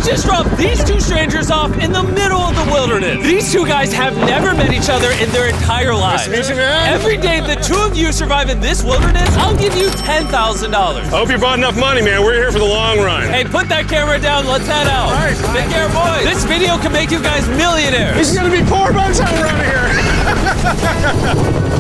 just dropped these two strangers off in the middle of the wilderness. These two guys have never met each other in their entire lives. Nice to meet you, man. Every day the two of you survive in this wilderness, I'll give you $10,000. I hope you brought enough money, man. We're here for the long run. Hey, put that camera down. Let's head out. All right. Take care, boys. This video can make you guys millionaires. He's gonna be poor by the time we're out of here.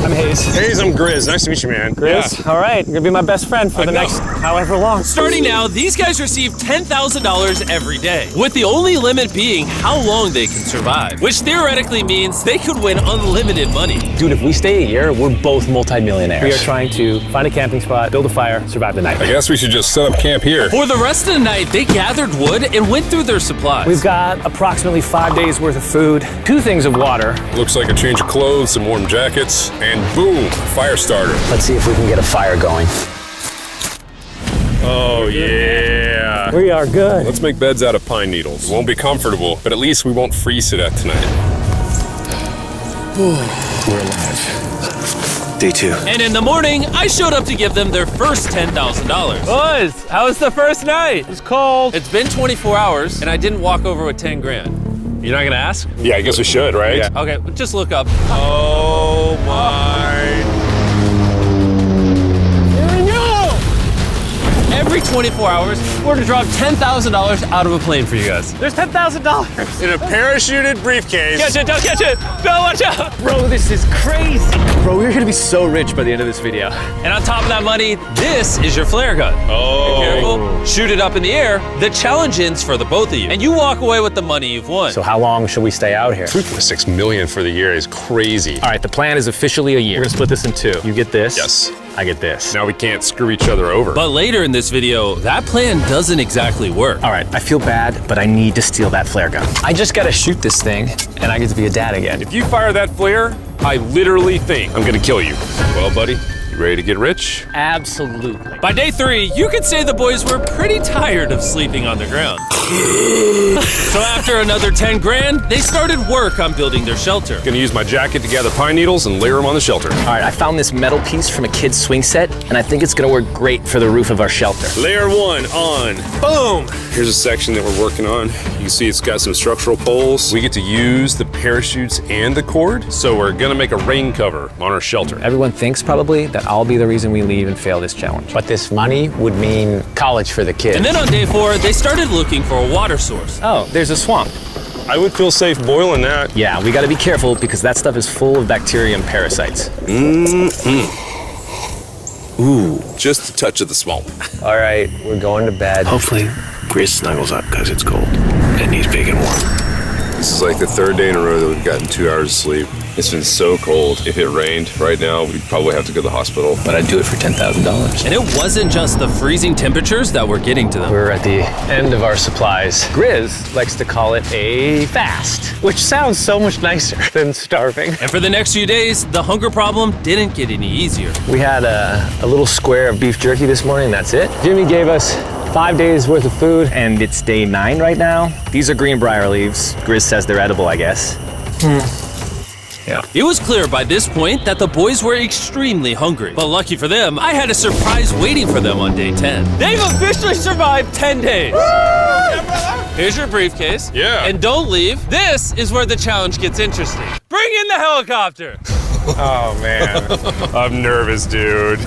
I'm Hayes. Hayes, I'm Grizz. Nice to meet you, man. Grizz? All right, you're gonna be my best friend for the next however long. Starting now, these guys receive $10,000 every day, with the only limit being how long they can survive, which theoretically means they could win unlimited money. Dude, if we stay a year, we're both multi-millionaires. We are trying to find a camping spot, build a fire, survive the night. I guess we should just set up camp here. For the rest of the night, they gathered wood and went through their supplies. We've got approximately 5 days worth of food, 2 things of water. Looks like a change of clothes, some warm jackets, and boom, fire starter. Let's see if we can get a fire going. Oh, yeah. We are good. Let's make beds out of pine needles. Won't be comfortable, but at least we won't freeze to death tonight. We're alive. Day 2. And in the morning, I showed up to give them their first $10,000. Boys, how was the first night? It's cold. It's been 24 hours, and I didn't walk over with 10 grand. You're not gonna ask? Yeah, I guess we should, right? Yeah. Okay, just look up. Oh, my. Every 24 hours, we're gonna drop $10,000 out of a plane for you guys. There's $10,000. In a parachuted briefcase. Catch it, don't catch it! No, watch out! Bro, this is crazy. Bro, we're gonna be so rich by the end of this video. And on top of that money, this is your flare gun. Oh. Careful, shoot it up in the air. The challenge ends for the both of you. And you walk away with the money you've won. So how long should we stay out here? $3.6 million for the year is crazy. All right, the plan is officially a year. We're gonna split this in 2. You get this. Yes. I get this. Now we can't screw each other over. But later in this video, that plan doesn't exactly work. All right, I feel bad, but I need to steal that flare gun. I just gotta shoot this thing, and I get to be a dad again. If you fire that flare, I literally think I'm gonna kill you. Well, buddy, you ready to get rich? Absolutely. By day 3, you could say the boys were pretty tired of sleeping on the ground. So after another 10 grand, they started work on building their shelter. Gonna use my jacket to gather pine needles and layer them on the shelter. All right, I found this metal piece from a kid's swing set, and I think it's gonna work great for the roof of our shelter. Layer 1 on. Boom! Here's a section that we're working on. You can see it's got some structural poles. We get to use the parachutes and the cord, so we're gonna make a rain cover on our shelter. Everyone thinks probably that I'll be the reason we leave and fail this challenge. But this money would mean college for the kids. And then on day 4, they started looking for a water source. Oh, there's a swamp. I would feel safe boiling that. Yeah, we gotta be careful because that stuff is full of bacteria and parasites. Ooh, just a touch of the swamp. All right, we're going to bed. Hopefully, Grizz snuggles up because it's cold and he's big and warm. This is like the 3rd day in a row that we've gotten 2 hours of sleep. It's been so cold. If it rained right now, we'd probably have to go to the hospital. But I'd do it for $10,000. And it wasn't just the freezing temperatures that were getting to them. We're at the end of our supplies. Grizz likes to call it a fast, which sounds so much nicer than starving. And for the next few days, the hunger problem didn't get any easier. We had a little square of beef jerky this morning, that's it. Jimmy gave us 5 days worth of food. And it's day 9 right now. These are greenbrier leaves. Grizz says they're edible, I guess. Yeah. It was clear by this point that the boys were extremely hungry. But lucky for them, I had a surprise waiting for them on day 10. They've officially survived 10 days. Here's your briefcase. Yeah. And don't leave. This is where the challenge gets interesting. Bring in the helicopter. Oh, man. I'm nervous, dude.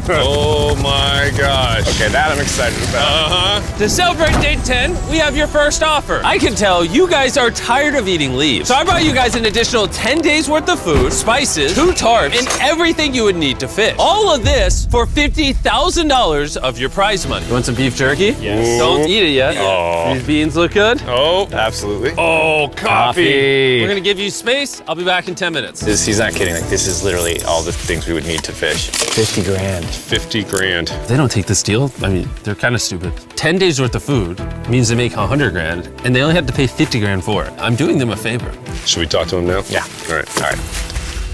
Oh, my gosh. Okay, that I'm excited about. To celebrate day 10, we have your first offer. I can tell you guys are tired of eating leaves. So I brought you guys an additional 10 days worth of food, spices, 2 tarps, and everything you would need to fish. All of this for $50,000 of your prize money. You want some beef jerky? Yes. Don't eat it yet. Oh. These beans look good. Oh, absolutely. Oh, coffee. We're gonna give you space. I'll be back in 10 minutes. He's not kidding. Like, this is literally all the things we would need to fish. 50 grand. 50 grand. If they don't take this deal, I mean, they're kind of stupid. 10 days worth of food means they make 100 grand, and they only have to pay 50 grand for it. I'm doing them a favor. Should we talk to him now? Yeah. All right. All right.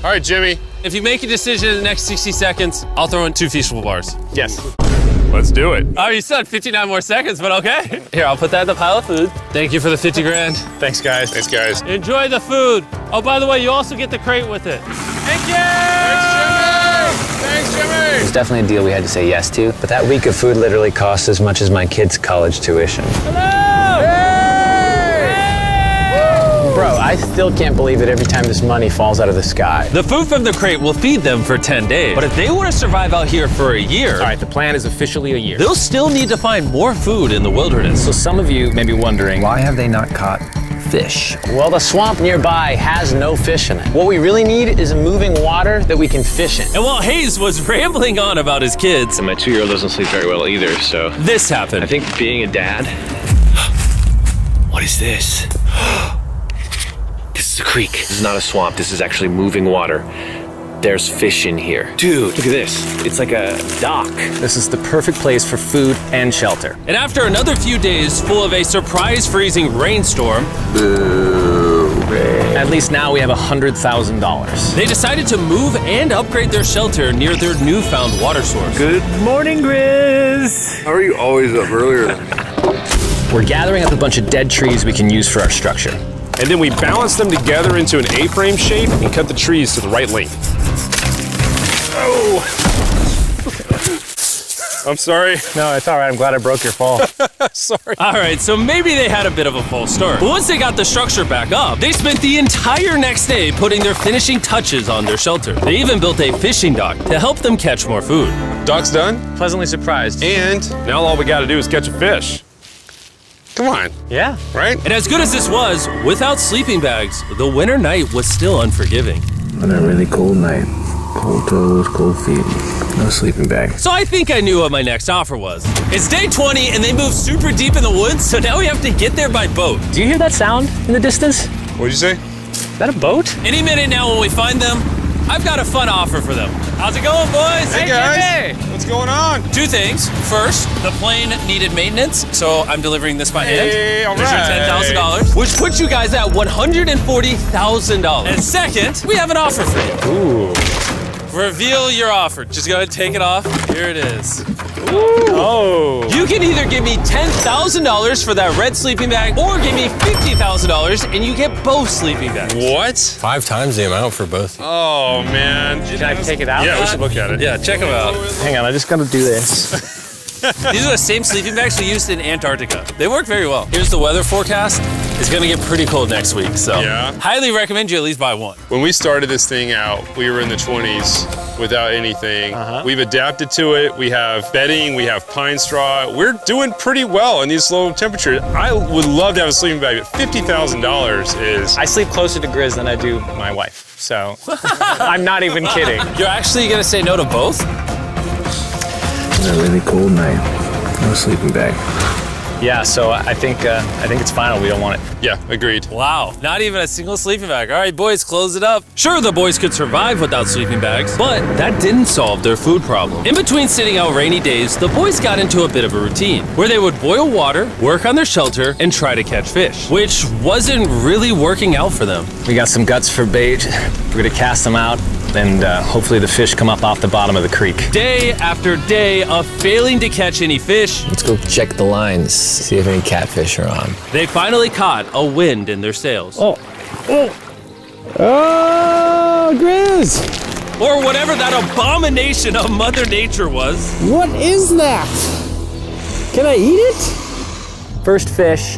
All right, Jimmy. If you make a decision in the next 60 seconds, I'll throw in 2 Feastable bars. Yes. Let's do it. Oh, you said 59 more seconds, but okay. Here, I'll put that in the pile of food. Thank you for the 50 grand. Thanks, guys. Thanks, guys. Enjoy the food. Oh, by the way, you also get the crate with it. Thank you! Thanks, Jimmy! It was definitely a deal we had to say yes to, but that week of food literally cost as much as my kids' college tuition. Hello! Bro, I still can't believe it every time this money falls out of the sky. The food from the crate will feed them for 10 days. But if they want to survive out here for a year, All right, the plan is officially a year. they'll still need to find more food in the wilderness. So some of you may be wondering, why have they not caught fish? Well, the swamp nearby has no fish in it. What we really need is moving water that we can fish in. And while Hayes was rambling on about his kids, And my 2-year-old doesn't sleep very well either, so this happened. I think being a dad. What is this? This is a creek. This is not a swamp. This is actually moving water. There's fish in here. Dude, look at this. It's like a dock. This is the perfect place for food and shelter. And after another few days full of a surprise freezing rainstorm, At least now we have $100,000. they decided to move and upgrade their shelter near their newfound water source. Good morning, Grizz. How are you always up earlier? We're gathering up a bunch of dead trees we can use for our structure. And then we balance them together into an A-frame shape and cut the trees to the right length. Oh! I'm sorry. No, it's all right. I'm glad I broke your fall. Sorry. All right, so maybe they had a bit of a false start. But once they got the structure back up, they spent the entire next day putting their finishing touches on their shelter. They even built a fishing dock to help them catch more food. Dock's done, Pleasantly surprised. and now all we gotta do is catch a fish. Come on, Yeah. right? And as good as this was, without sleeping bags, the winter night was still unforgiving. On a really cold night, cold toes, cold feet, no sleeping bag. So I think I knew what my next offer was. It's day 20 and they moved super deep in the woods, so now we have to get there by boat. Do you hear that sound in the distance? What'd you say? Is that a boat? Any minute now when we find them, I've got a fun offer for them. How's it going, boys? Hey guys, what's going on? Two things. First, the plane needed maintenance, so I'm delivering this by hand. Hey, all There's your right. $10,000, which puts you guys at $140,000. And second, we have an offer for you. Ooh. Reveal your offer. Just go ahead and take it off. Here it is. Oh. You can either give me $10,000 for that red sleeping bag, or give me $50,000 and you get both sleeping bags. What? 5 times the amount for both. Oh man. Can I take it out? Yeah, we should look at it. Yeah, check them out. Hang on, I just gotta do this. These are the same sleeping bags we used in Antarctica. They work very well. Here's the weather forecast. It's gonna get pretty cold next week, so Yeah. highly recommend you at least buy one. When we started this thing out, we were in the 20s without anything. We've adapted to it. We have bedding, we have pine straw. We're doing pretty well in these low temperatures. I would love to have a sleeping bag, but $50,000 is... I sleep closer to Grizz than I do my wife, so I'm not even kidding. You're actually gonna say no to both? On a really cold night, no sleeping bag. Yeah, so I think it's final. We don't want it. Yeah, agreed. Wow, not even a single sleeping bag. All right, boys, close it up. Sure, the boys could survive without sleeping bags, but that didn't solve their food problem. In between sitting out rainy days, the boys got into a bit of a routine where they would boil water, work on their shelter, and try to catch fish, which wasn't really working out for them. We got some guts for bait. We're gonna cast them out, and hopefully the fish come up off the bottom of the creek. Day after day of failing to catch any fish, Let's go check the lines, see if any catfish are on. they finally caught a wind in their sails. Oh, Grizz! Or whatever that abomination of Mother Nature was. What is that? Can I eat it? First fish,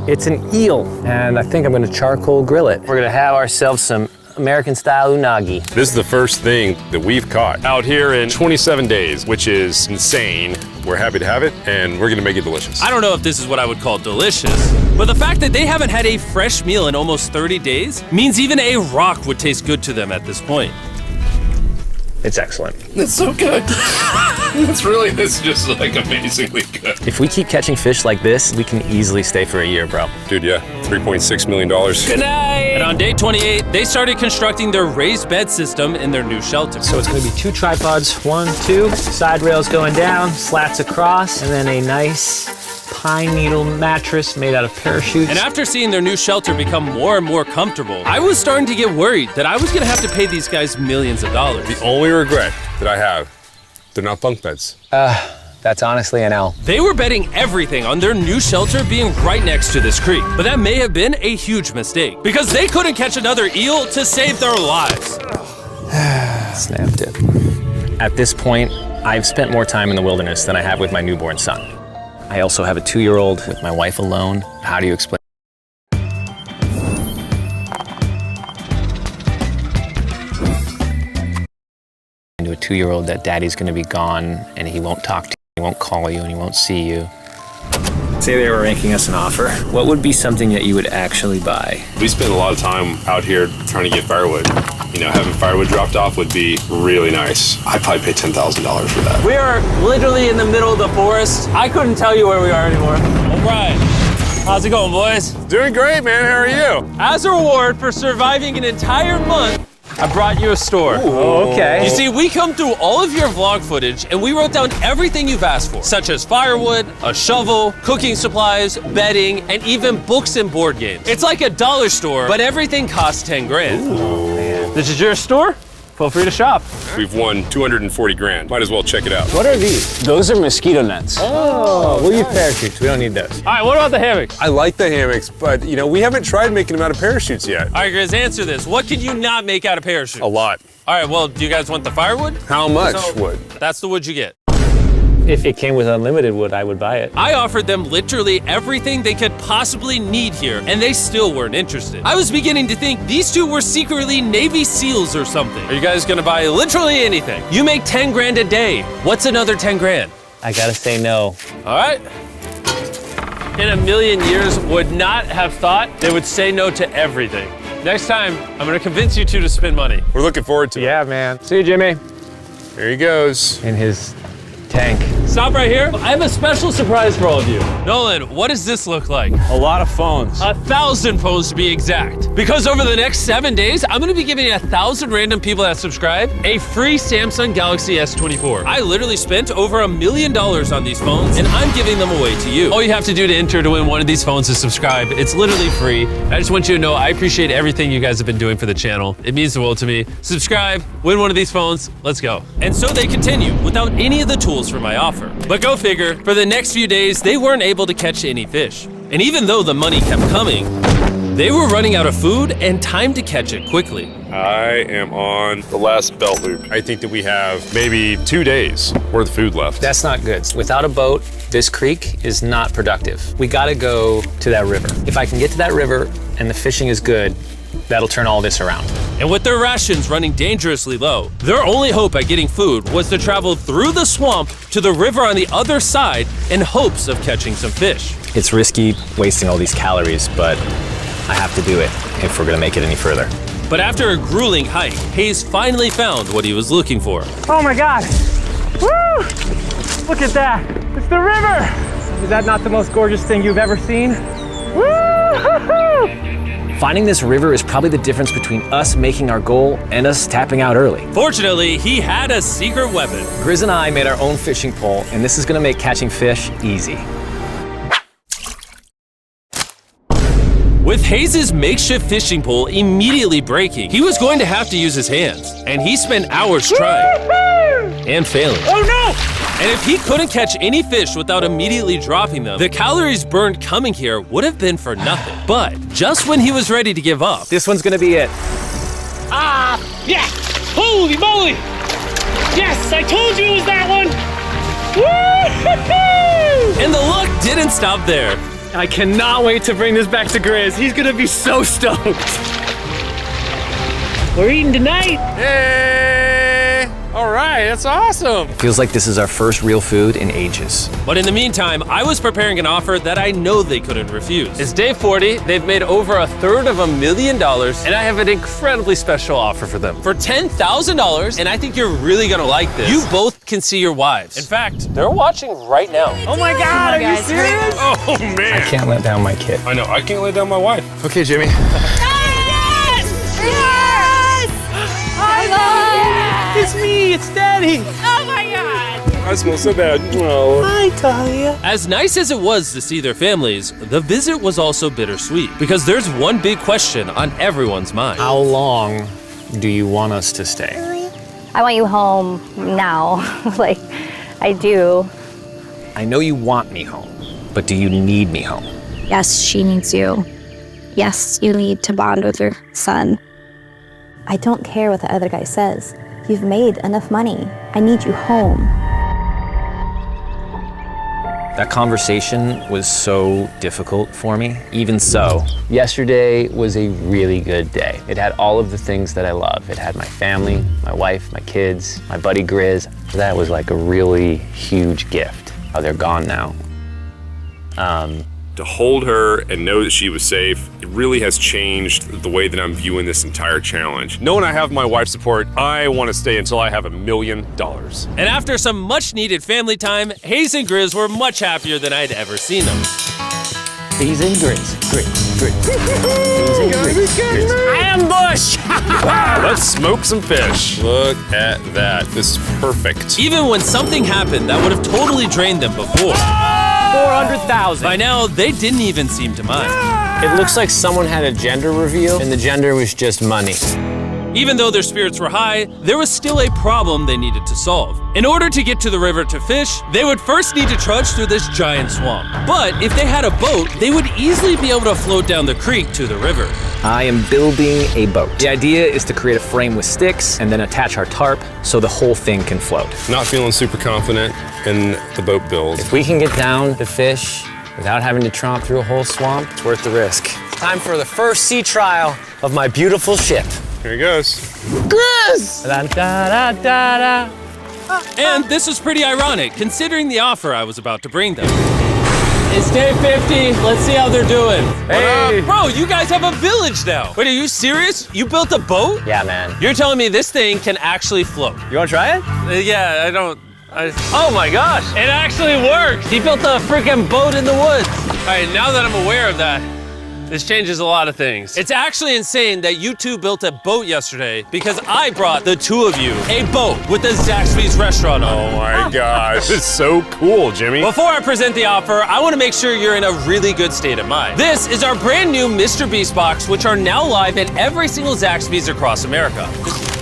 it's an eel, and I think I'm gonna charcoal grill it. We're gonna have ourselves some American-style unagi. This is the first thing that we've caught out here in 27 days, which is insane. We're happy to have it, and we're gonna make it delicious. I don't know if this is what I would call delicious, but the fact that they haven't had a fresh meal in almost 30 days means even a rock would taste good to them at this point. It's excellent. It's so good. It's just like amazingly good. If we keep catching fish like this, we can easily stay for a year, bro. Dude, yeah, $3.6 million. Good night! And on day 28, they started constructing their raised bed system in their new shelter. So it's gonna be 2 tripods, 1, 2, side rails going down, slats across, and then a nice pine needle mattress made out of parachutes. And after seeing their new shelter become more and more comfortable, I was starting to get worried that I was gonna have to pay these guys millions of dollars. The only regret that I have, they're not bunk beds. That's honestly an L. They were betting everything on their new shelter being right next to this creek, but that may have been a huge mistake because they couldn't catch another eel to save their lives. Snapped it. At this point, I've spent more time in the wilderness than I have with my newborn son. I also have a 2-year-old with my wife alone. How do you explain? 2-year-old that daddy's gonna be gone and he won't talk to you, he won't call you, and he won't see you. Say they were making us an offer. What would be something that you would actually buy? We spend a lot of time out here trying to get firewood. You know, having firewood dropped off would be really nice. I'd probably pay $10,000 for that. We are literally in the middle of the forest. I couldn't tell you where we are anymore. All right. How's it going, boys? Doing great, man. How are you? As a reward for surviving an entire month, I brought you a store. Oh, okay. You see, we come through all of your vlog footage and we wrote down everything you've asked for, such as firewood, a shovel, cooking supplies, bedding, and even books and board games. It's like a dollar store, but everything costs 10 grand. Oh, man. This is your store? Feel free to shop. We've won 240 grand. Might as well check it out. What are these? Those are mosquito nets. Oh, we'll use parachutes. We don't need those. All right, what about the hammocks? I like the hammocks, but you know, we haven't tried making them out of parachutes yet. All right, Grizz, answer this. What could you not make out of parachute? A lot. All right, well, do you guys want the firewood? How much wood? That's the wood you get. If it came with unlimited wood, I would buy it. I offered them literally everything they could possibly need here, and they still weren't interested. I was beginning to think these two were secretly Navy SEALs or something. Are you guys gonna buy literally anything? You make 10 grand a day. What's another 10 grand? I gotta say no. All right. In a million years, would not have thought they would say no to everything. Next time, I'm gonna convince you two to spend money. We're looking forward to it. Yeah, man. See you, Jimmy. There he goes. In his tank. Stop right here. I have a special surprise for all of you. Nolan, what does this look like? A lot of phones. 1,000 phones to be exact. Because over the next 7 days, I'm gonna be giving 1,000 random people that subscribe a free Samsung Galaxy S24. I literally spent over $1 million on these phones, and I'm giving them away to you. All you have to do to enter to win one of these phones is subscribe. It's literally free. I just want you to know I appreciate everything you guys have been doing for the channel. It means the world to me. Subscribe, win one of these phones, let's go. And so they continue without any of the tools for my offer. But go figure, for the next few days, they weren't able to catch any fish. And even though the money kept coming, they were running out of food and time to catch it quickly. I am on the last belt loop. I think that we have maybe 2 days worth of food left. That's not good. Without a boat, this creek is not productive. We gotta go to that river. If I can get to that river and the fishing is good, that'll turn all this around. And with their rations running dangerously low, their only hope at getting food was to travel through the swamp to the river on the other side in hopes of catching some fish. It's risky wasting all these calories, but I have to do it if we're gonna make it any further. But after a grueling hike, Hayes finally found what he was looking for. Oh my God. Woo! Look at that. It's the river. Is that not the most gorgeous thing you've ever seen? Woo! Finding this river is probably the difference between us making our goal and us tapping out early. Fortunately, he had a secret weapon. Grizz and I made our own fishing pole, and this is gonna make catching fish easy. With Hayes' makeshift fishing pole immediately breaking, he was going to have to use his hands, and he spent hours trying and failing. Oh no! And if he couldn't catch any fish without immediately dropping them, the calories burned coming here would have been for nothing. But just when he was ready to give up, This one's gonna be it. Yeah! Holy moly! Yes, I told you it was that one! Woo! and the luck didn't stop there. I cannot wait to bring this back to Grizz. He's gonna be so stoked. We're eating tonight. Hey! All right, that's awesome. Feels like this is our first real food in ages. But in the meantime, I was preparing an offer that I know they couldn't refuse. It's day 40, they've made over $250,000, and I have an incredibly special offer for them. For $10,000, and I think you're really gonna like this, you both can see your wives. In fact, they're watching right now. Oh my God, are you serious? Oh man. Can't let down my kid. I know, I can't lay down my wife. Okay, Jimmy. Yes! Yes! I love It's me, it's Daddy. Oh my God! I smell so bad. Oh. Hi, Talia. As nice as it was to see their families, the visit was also bittersweet, because there's one big question on everyone's mind. How long do you want us to stay? I want you home now. Like, I do. I know you want me home, but do you need me home? Yes, she needs you. Yes, you need to bond with your son. I don't care what the other guy says. You've made enough money. I need you home. That conversation was so difficult for me. Even so, yesterday was a really good day. It had all of the things that I love. It had my family, my wife, my kids, my buddy Grizz. That was like a really huge gift. Oh, they're gone now. To hold her and know that she was safe, it really has changed the way that I'm viewing this entire challenge. Knowing I have my wife's support, I want to stay until I have $1 million. And after some much needed family time, Hayes and Grizz were much happier than I'd ever seen them. Hayes and Grizz, Hayes and Grizz. Ambush! Let's smoke some fish. Look at that. This is perfect. Even when something happened that would have totally drained them before, 400,000. by now they didn't even seem to mind. It looks like someone had a gender reveal, and the gender was just money. Even though their spirits were high, there was still a problem they needed to solve. In order to get to the river to fish, they would first need to trudge through this giant swamp. But if they had a boat, they would easily be able to float down the creek to the river. I am building a boat. The idea is to create a frame with sticks and then attach our tarp so the whole thing can float. Not feeling super confident in the boat build. If we can get down to fish without having to tromp through a whole swamp, it's worth the risk. Time for the first sea trial of my beautiful ship. Here he goes. Grizz! Da, da, da, da, da. And this was pretty ironic, considering the offer I was about to bring them. It's day 50. Let's see how they're doing. Hey! Bro, you guys have a village now. Wait, are you serious? You built a boat? Yeah, man. You're telling me this thing can actually float? You wanna try it? Yeah, I don't. Oh my gosh, it actually works. He built a freaking boat in the woods. All right, now that I'm aware of that, this changes a lot of things. It's actually insane that you two built a boat yesterday because I brought the two of you a boat with the Zaxby's restaurant on it. Oh my gosh. This is so cool, Jimmy. Before I present the offer, I want to make sure you're in a really good state of mind. This is our brand new Mr. Beast box, which are now live in every single Zaxby's across America.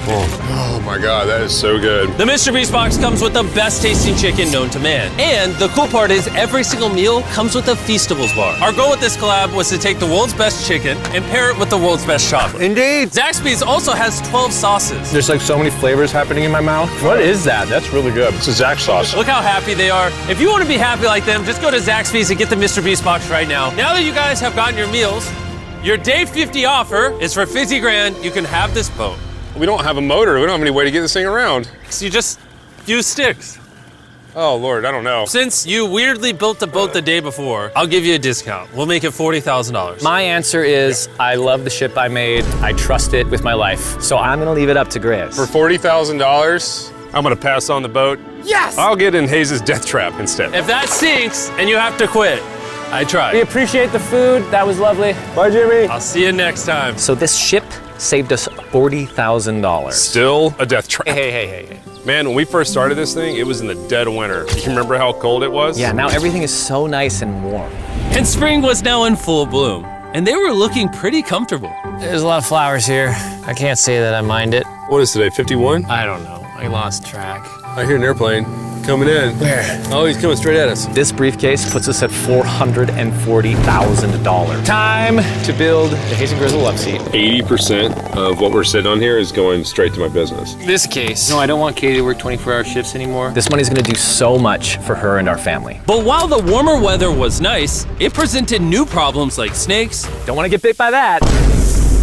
Oh my God, that is so good. The Mr. Beast box comes with the best tasting chicken known to man. And the cool part is every single meal comes with a Feastables bar. Our goal with this collab was to take the world's best chicken and pair it with the world's best chocolate. Indeed. Zaxby's also has 12 sauces. There's like so many flavors happening in my mouth. What is that? That's really good. It's a Zax sauce. Look how happy they are. If you want to be happy like them, just go to Zaxby's and get the Mr. Beast box right now. Now that you guys have gotten your meals, your day 50 offer is for $50 grand. You can have this boat. We don't have a motor. We don't have any way to get this thing around. So you just use sticks. Oh Lord, I don't know. Since you weirdly built the boat the day before, I'll give you a discount. We'll make it $40,000. My answer is I love the ship I made. I trust it with my life. So I'm gonna leave it up to Grizz. For $40,000, I'm gonna pass on the boat. Yes! I'll get in Hayes' death trap instead. If that sinks and you have to quit, I tried. We appreciate the food. That was lovely. Bye, Jimmy. I'll see you next time. So this ship saved us $40,000. Still a death trap. Hey. Man, when we first started this thing, it was in the dead of winter. You remember how cold it was? Yeah, now everything is so nice and warm. And spring was now in full bloom, and they were looking pretty comfortable. There's a lot of flowers here. I can't say that I mind it. What is today, 51? I don't know. I lost track. I hear an airplane coming in. Where? Oh, he's coming straight at us. This briefcase puts us at $440,000. Time to build the Hayes and Grizzle love seat. 80% of what we're sitting on here is going straight to my business. This case. No, I don't want Katie to work 24-hour shifts anymore. This money's gonna do so much for her and our family. But while the warmer weather was nice, it presented new problems like snakes Don't wanna get bit by that.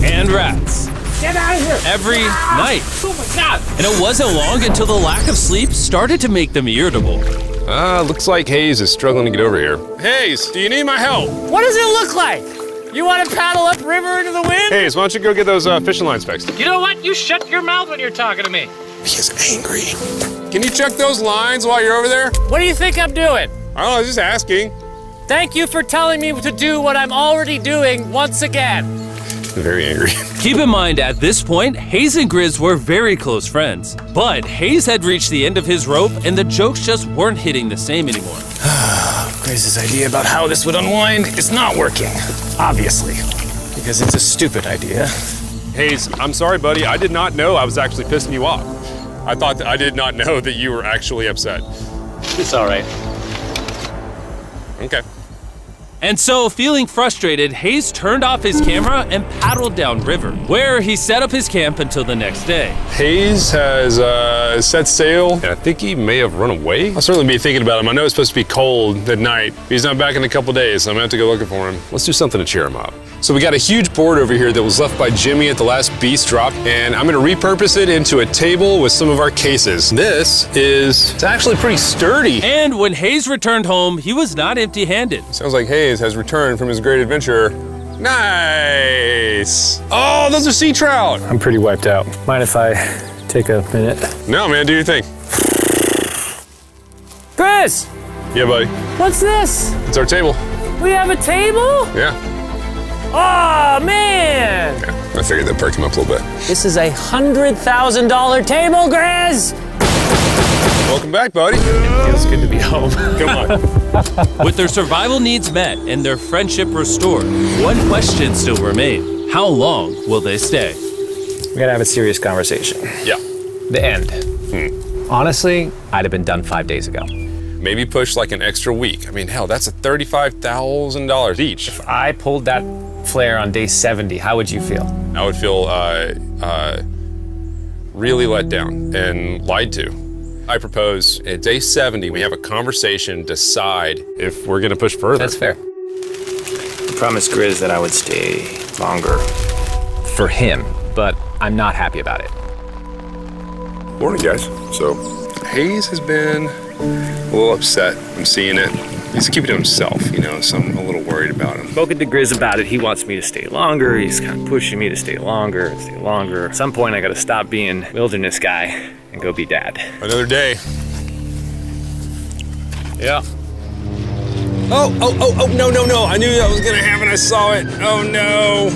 and rats. Get out of here. Every night. Oh my God. And it wasn't long until the lack of sleep started to make them irritable. Looks like Hayes is struggling to get over here. Hayes, do you need my help? What does it look like? You want to paddle upriver into the wind? Hayes, why don't you go get those fishing lines fixed? You know what? You shut your mouth when you're talking to me. He is angry. Can you check those lines while you're over there? What do you think I'm doing? I don't know, just asking. Thank you for telling me to do what I'm already doing once again. Very angry. Keep in mind, at this point, Hayes and Grizz were very close friends. But Hayes had reached the end of his rope, and the jokes just weren't hitting the same anymore. Grizz's idea about how this would unwind is not working. Obviously. Because it's a stupid idea. Hayes, I'm sorry, buddy. I did not know I was actually pissing you off. I did not know that you were actually upset. It's all right. Okay. And so, feeling frustrated, Hayes turned off his camera and paddled downriver, where he set up his camp until the next day. Hayes has set sail, and I think he may have run away. I'll certainly be thinking about him. I know it's supposed to be cold at night. He's not back in a couple days, so I'm gonna have to go looking for him. Let's do something to cheer him up. So we got a huge board over here that was left by Jimmy at the last beast drop, and I'm gonna repurpose it into a table with some of our cases. It's actually pretty sturdy. And when Hayes returned home, he was not empty-handed. Sounds like Hayes has returned from his great adventure. Nice. Oh, those are sea trout. I'm pretty wiped out. Mind if I take a minute? No, man, do your thing. Chris, Yeah, buddy. what's this? It's our table. We have a table? Yeah. Oh, man! I figured that'd perk him up a little bit. This is a $100,000 table, Grizz! Welcome back, buddy. Feels good to be home. Come on. With their survival needs met and their friendship restored, one question still remained. How long will they stay? We gotta have a serious conversation. Yeah. The end. Honestly, I'd have been done 5 days ago. Maybe push like an extra week. I mean, hell, that's a $35,000 each. If I pulled that flare on day 70, how would you feel? I would feel really let down and lied to. I propose at day 70, we have a conversation, decide if we're gonna push further. That's fair. I promised Grizz that I would stay longer for him, but I'm not happy about it. Morning, guys. So, Hayes has been a little upset. I'm seeing it. He's keeping to himself, you know, so I'm a little worried about him. Spoken to Grizz about it. He wants me to stay longer. He's kind of pushing me to stay longer and stay longer. At some point, I gotta stop being wilderness guy and go be dad. Another day. Yeah. Oh, no. I knew that was gonna happen. I saw it. Oh, no.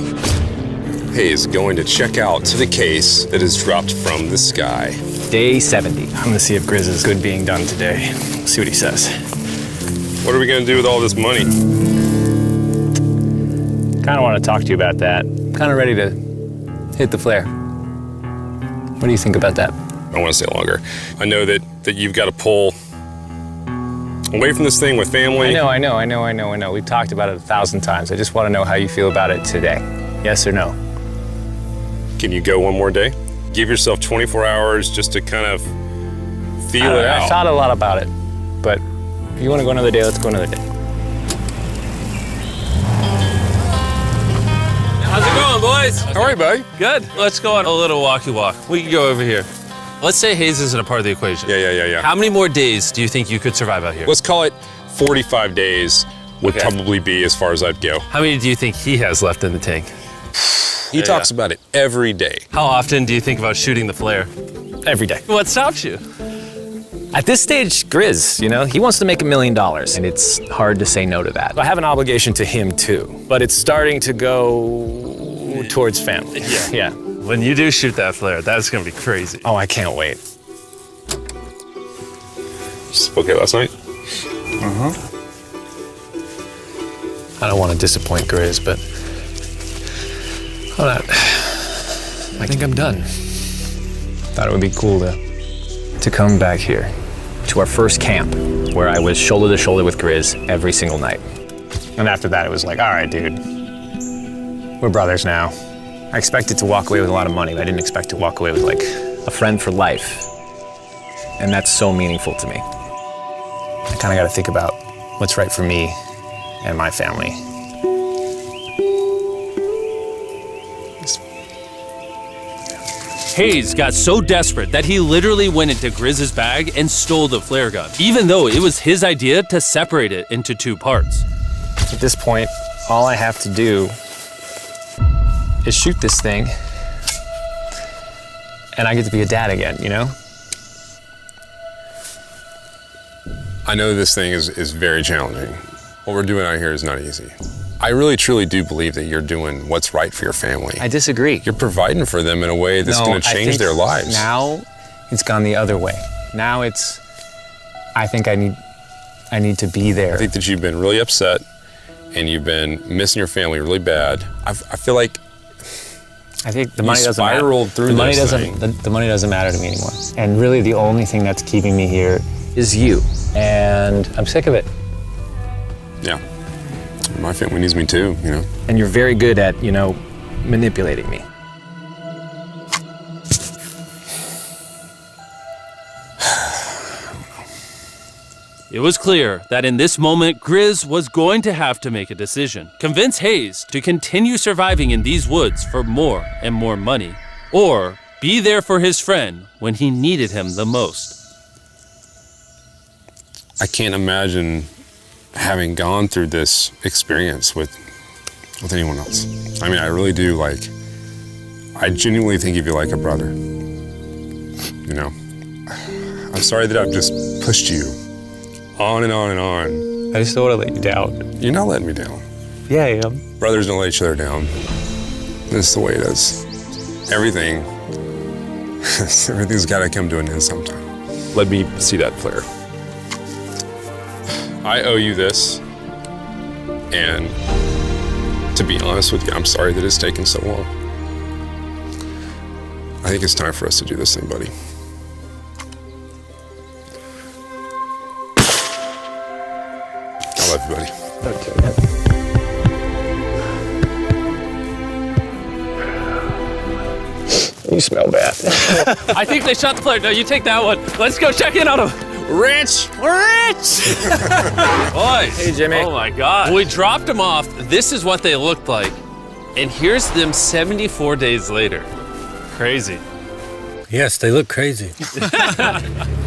Hayes going to check out the case that is dropped from the sky. Day 70. I'm gonna see if Grizz is good being done today. See what he says. What are we gonna do with all this money? Kind of want to talk to you about that. Kind of ready to hit the flare. What do you think about that? I want to stay longer. I know that you've got to pull away from this thing with family. I know. We've talked about it 1,000 times. I just want to know how you feel about it today. Yes or no? Can you go one more day? Give yourself 24 hours just to kind of feel it out. I thought a lot about it, but if you want to go another day, let's go another day. How's it going, boys? How are you, buddy? Good. Let's go on a little walkie walk. We can go over here. Let's say Hayes isn't a part of the equation. Yeah. How many more days do you think you could survive out here? Let's call it 45 days would probably be as far as I'd go. How many do you think he has left in the tank? He talks about it every day. How often do you think about shooting the flare? Every day. What stops you? At this stage, Grizz, you know, he wants to make $1 million, and it's hard to say no to that. I have an obligation to him too, but it's starting to go towards family. Yeah. When you do shoot that flare, that's gonna be crazy. Oh, I can't wait. Okay, last night? I don't want to disappoint Grizz, but I think I'm done. Thought it would be cool to come back here to our first camp where I was shoulder to shoulder with Grizz every single night. And after that, it was like, all right, dude, we're brothers now. I expected to walk away with a lot of money, but I didn't expect to walk away with like a friend for life. And that's so meaningful to me. I kind of got to think about what's right for me and my family. Hayes got so desperate that he literally went into Grizz's bag and stole the flare gun, even though it was his idea to separate it into 2 parts. At this point, all I have to do is shoot this thing, and I get to be a dad again, you know? I know this thing is very challenging. What we're doing out here is not easy. I really, truly do believe that you're doing what's right for your family. I disagree. You're providing for them in a way that's going to change their lives. Now, it's gone the other way. Now I think I need to be there. I think that you've been really upset and you've been missing your family really bad. I feel like I think the money doesn't spiraled through the money this doesn't thing. the money doesn't matter to me anymore. And really the only thing that's keeping me here is you. And I'm sick of it. Yeah. My family needs me too, you know. And you're very good at, manipulating me. It was clear that in this moment, Grizz was going to have to make a decision. Convince Hayes to continue surviving in these woods for more and more money, or be there for his friend when he needed him the most. I can't imagine having gone through this experience with anyone else. I mean, I really do, I genuinely think of you like a brother. You know? I'm sorry that I've just pushed you on and on and on. I just don't want to let you down. You're not letting me down. Yeah, I am. Brothers don't let each other down. This is the way it is. Everything's got to come to an end sometime. Let me see that flare. I owe you this, and to be honest with you, I'm sorry that it's taken so long. I think it's time for us to do this thing, buddy. I love you, buddy. You smell bad. I think they shot the flare. No, you take that one. Let's go check in on him. Rich! We're rich! Boys. Hey, Jimmy. Oh my God. When we dropped them off, this is what they looked like. And here's them 74 days later. Crazy. Yes, they look crazy.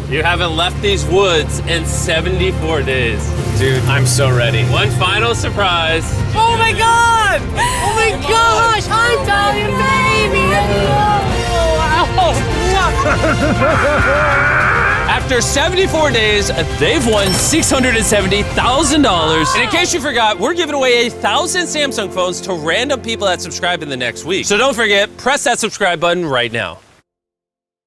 You haven't left these woods in 74 days. Dude, I'm so ready. One final surprise. Oh my God! Oh my gosh! I'm Italian baby! After 74 days, they've won $670,000. And in case you forgot, we're giving away 1,000 Samsung phones to random people that subscribe in the next week. So don't forget, press that subscribe button right now.